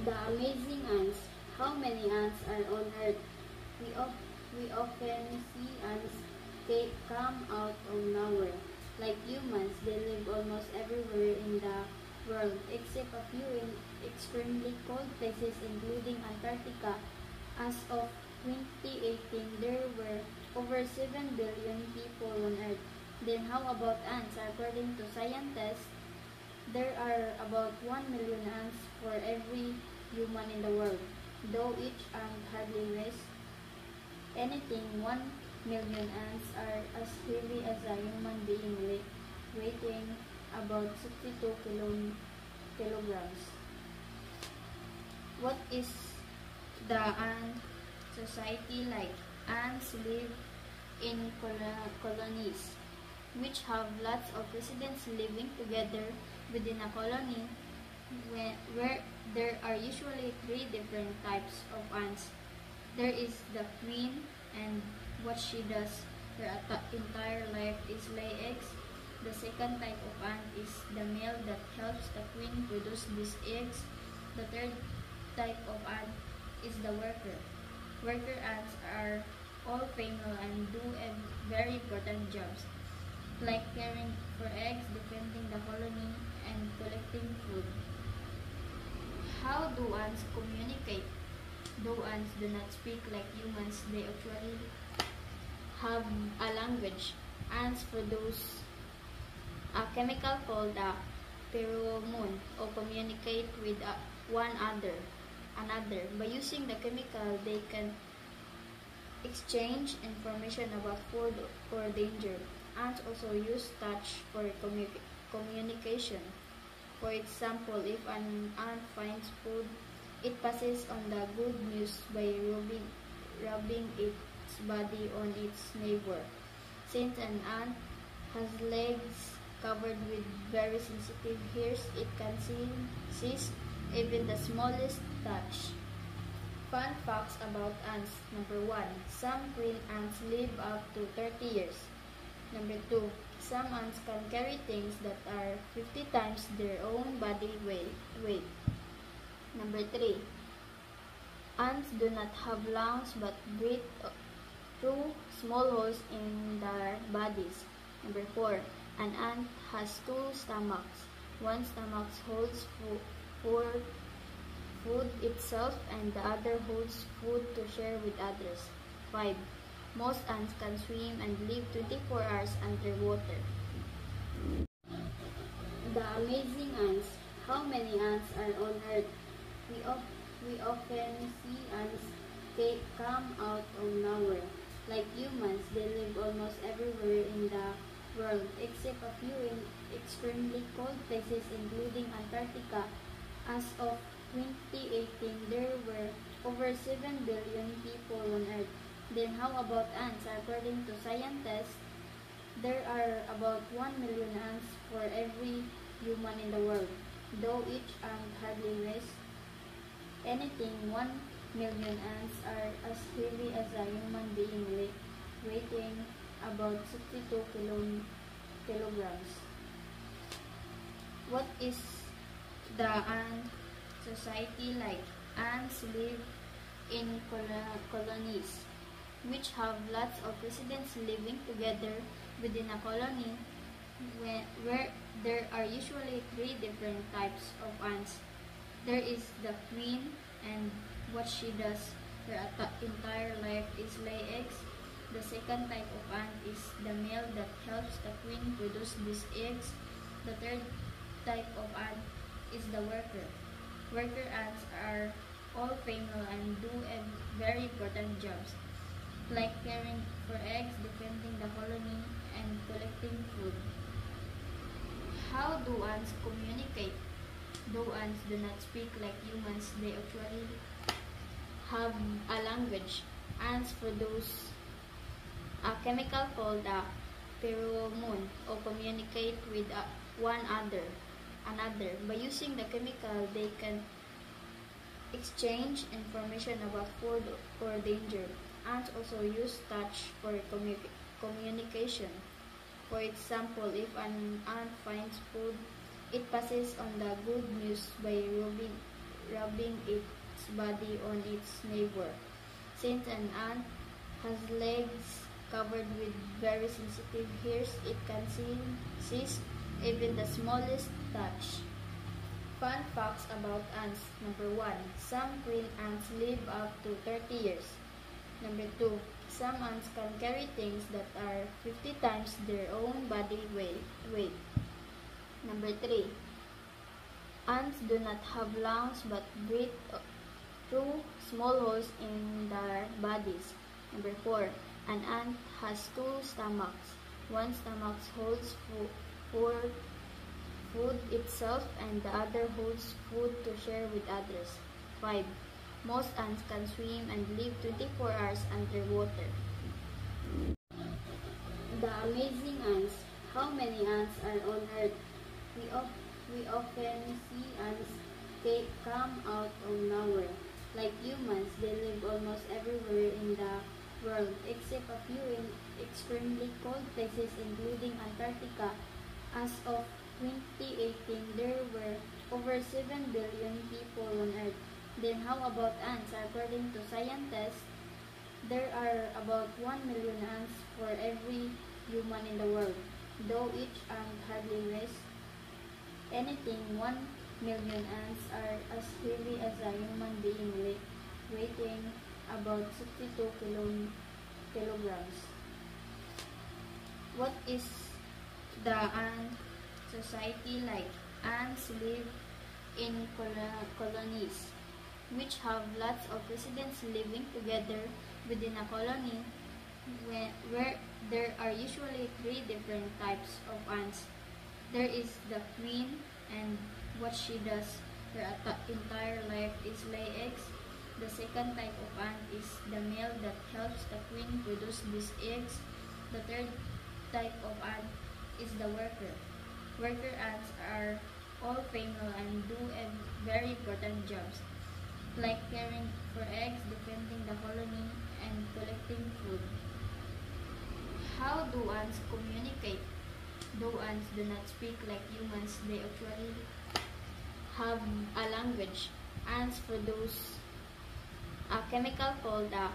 The amazing ants. How many ants are on Earth? We often see ants come out of nowhere. Like humans, they live almost everywhere in the world, except a few in extremely cold places, including Antarctica. As of 2018, there were over 7 billion people on Earth. Then how about ants? According to scientists, there are about 1 million ants for every human in the world. Though each ant hardly weighs anything, 1 million ants are as heavy as a human being, weighing about 62 kilograms. What is the ant society like? Ants live in colonies, which have lots of residents living together within a colony, where there are usually 3 different types of ants. There is the queen, and what she does her entire life is lay eggs. The second type of ant is the male that helps the queen produce these eggs. The third type of ant is the worker. Worker ants are all female and do very important jobs, like caring for eggs, defending the colony, and collecting food. How do ants communicate? Though ants do not speak like humans, they actually have a language. Ants produce a chemical called a pheromone, or communicate with one another. By using the chemical, they can exchange information about food or danger. Ants also use touch for communication. For example, if an ant finds food, it passes on the good news by rubbing its body on its neighbor. Since an ant has legs covered with very sensitive hairs, it can seize even the smallest touch. Fun facts about ants. Number 1. Some queen ants live up to 30 years. Number 2. Some ants can carry things that are 50 times their own body weight. Number 3. Ants do not have lungs but breathe through small holes in their bodies. Number 4. An ant has 2 stomachs. One stomach holds food itself, and the other holds food to share with others. 5. Most ants can swim and live 24 hours underwater. The amazing ants. How many ants are on Earth? We often see ants come out of nowhere. Like humans, they live almost everywhere in the world, except a few in extremely cold places, including Antarctica. As of 2018, there were over 7 billion people on Earth. Then how about ants? According to scientists, there are about 1 million ants for every human in the world. Though each ant hardly weighs anything, 1 million ants are as heavy as a human being, weighing about 62 kilograms. What is the ant society like? Ants live in colonies, which have lots of residents living together within a colony, where there are usually 3 different types of ants. There is the queen, and what she does her entire life is lay eggs. The second type of ant is the male that helps the queen produce these eggs. The third type of ant is the worker. Worker ants are all female and do very important jobs, like caring for eggs, defending the colony, and collecting food. How do ants communicate? Though ants do not speak like humans, they actually have a language. Ants produce a chemical called a pheromone, or communicate with one another. By using the chemical, they can exchange information about food or danger. Ants also use touch for communication. For example, if an ant finds food, it passes on the good news by rubbing its body on its neighbor. Since an ant has legs covered with very sensitive hairs, it can seize even the smallest touch. Fun facts about ants. Number 1. Some queen ants live up to 30 years. Number 2. Some ants can carry things that are 50 times their own body weight. Number 3. Ants do not have lungs but breathe through small holes in their bodies. Number 4. An ant has two stomachs. One stomach holds food itself and the other holds food to share with others. 5. Most ants can swim and live 24 hours underwater. The amazing ants. How many ants are on Earth? We often see ants come out of nowhere. Like humans, they live almost everywhere in the world, except a few in extremely cold places including Antarctica. As of 2018, there were over 7 billion people on Earth. Then how about ants? According to scientists, there are about 1 million ants for every human in the world. Though each ant hardly weighs anything, 1 million ants are as heavy as a human being, weighing about 62 kilograms. What is the ant society like? Ants live in colonies, which have lots of residents living together within a colony, where there are usually 3 different types of ants. There is the queen, and what she does her entire life is lay eggs. The second type of ant is the male that helps the queen produce these eggs. The third type of ant is the worker. Worker ants are all female and do very important jobs, like caring for eggs, defending the colony, and collecting food. How do ants communicate? Though ants do not speak like humans, they actually have a language. Ants produce a chemical called a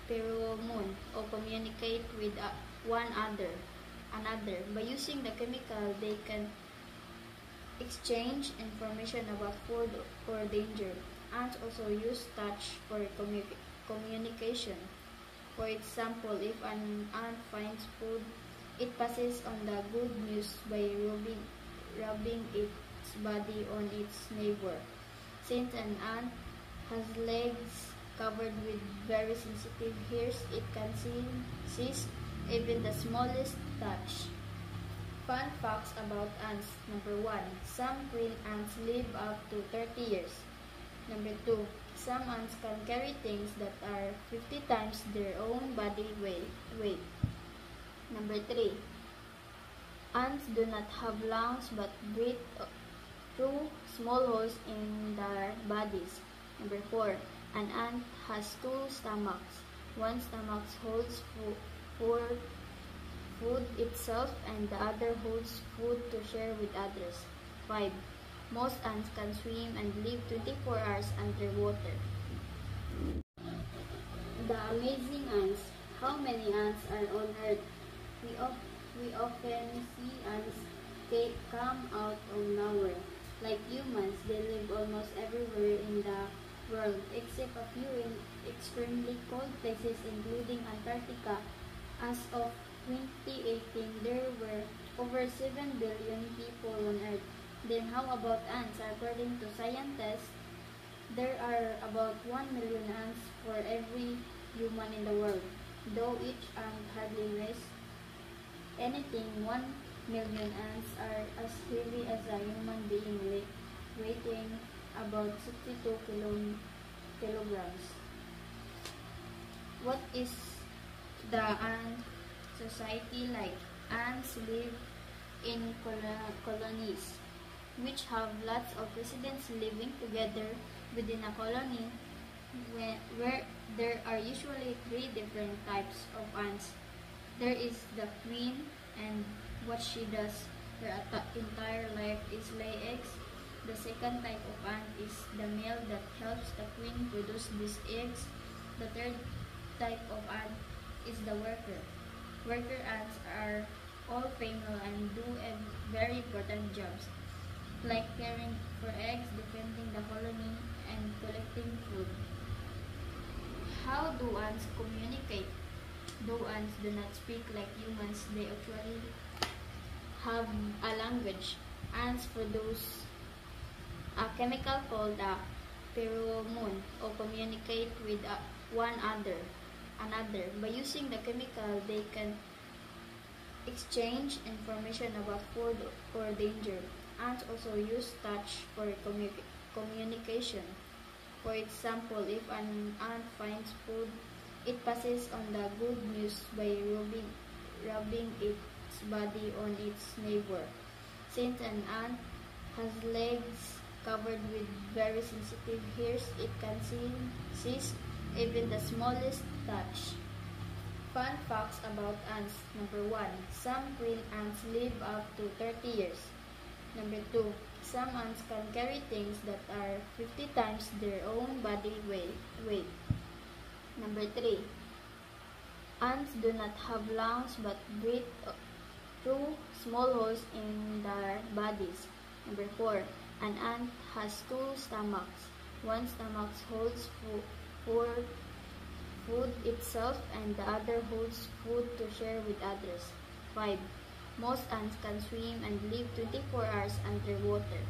pheromone or communicate with one another. By using the chemical, they can exchange information about food or danger. Ants also use touch for communication. For example, if an ant finds food, it passes on the good news by rubbing its body on its neighbor. Since an ant has legs covered with very sensitive hairs, it can seize even the smallest touch. Fun facts about ants. Number 1. Some queen ants live up to 30 years. Number 2. Some ants can carry things that are 50 times their own body weight. Number 3. Ants do not have lungs but breathe through small holes in their bodies. Number 4. An ant has two stomachs. One stomach holds food itself and the other holds food to share with others. 5. Most ants can swim and live 24 hours underwater. The amazing ants. How many ants are on Earth? We often see ants come out of nowhere. Like humans, they live almost everywhere in the world, except a few in extremely cold places including Antarctica. As of 2018, there were over 7 billion people on Earth. Then how about ants? According to scientists, there are about 1 million ants for every human in the world. Though each ant hardly weighs anything, 1 million ants are as heavy as a human being, weighing about 62 kilograms. What is the ant society like? Ants live in colonies, which have lots of residents living together within a colony, where there are usually 3 different types of ants. There is the queen, and what she does her entire life is lay eggs. The second type of ant is the male that helps the queen produce these eggs. The third type of ant is the worker. Worker ants are all female and do a very important jobs, like caring for eggs, defending the colony, and collecting food. How do ants communicate? Though ants do not speak like humans, they actually have a language. Ants produce a chemical called a pheromone or communicate with another. By using the chemical, they can exchange information about food or danger. Ants also use touch for communication. For example, if an ant finds food, it passes on the good news by rubbing its body on its neighbor. Since an ant has legs covered with very sensitive hairs, it can seize even the smallest touch. Fun facts about ants. Number 1. Some queen ants live up to 30 years. Number 2. Some ants can carry things that are 50 times their own body weight. Number 3. Ants do not have lungs but breathe through small holes in their bodies. Number 4. An ant has two stomachs. One stomach holds food itself and the other holds food to share with others. 5. Most ants can swim and live 24 hours underwater.